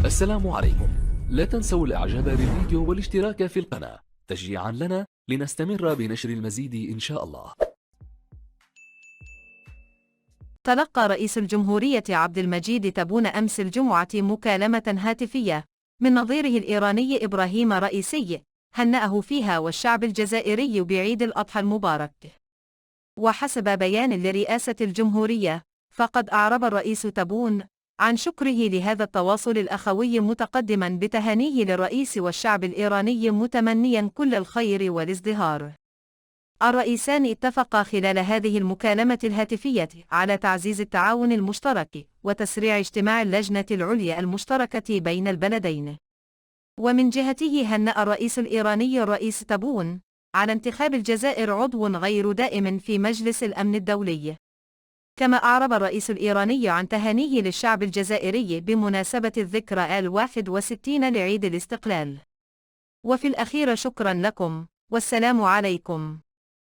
السلام عليكم. لا تنسوا الاعجاب بالفيديو والاشتراك في القناة تشجيعا لنا لنستمر بنشر المزيد إن شاء الله. تلقى رئيس الجمهورية عبد المجيد تبون أمس الجمعة مكالمة هاتفية من نظيره الإيراني إبراهيم رئيسي هنأه فيها والشعب الجزائري بعيد الأضحى المبارك. وحسب بيان لرئاسة الجمهورية، فقد أعرب الرئيس تبون عن شكره لهذا التواصل الأخوي متقدما بتهانيه للرئيس والشعب الإيراني متمنيا كل الخير والازدهار. الرئيسان اتفقا خلال هذه المكالمة الهاتفية على تعزيز التعاون المشترك وتسريع اجتماع اللجنة العليا المشتركة بين البلدين. ومن جهته هنأ الرئيس الإيراني الرئيس تبون على انتخاب الجزائر عضو غير دائم في مجلس الأمن الدولي. كما أعرب الرئيس الإيراني عن تهانيه للشعب الجزائري بمناسبة الذكرى 61 لعيد الاستقلال. وفي الأخير شكرا لكم، والسلام عليكم.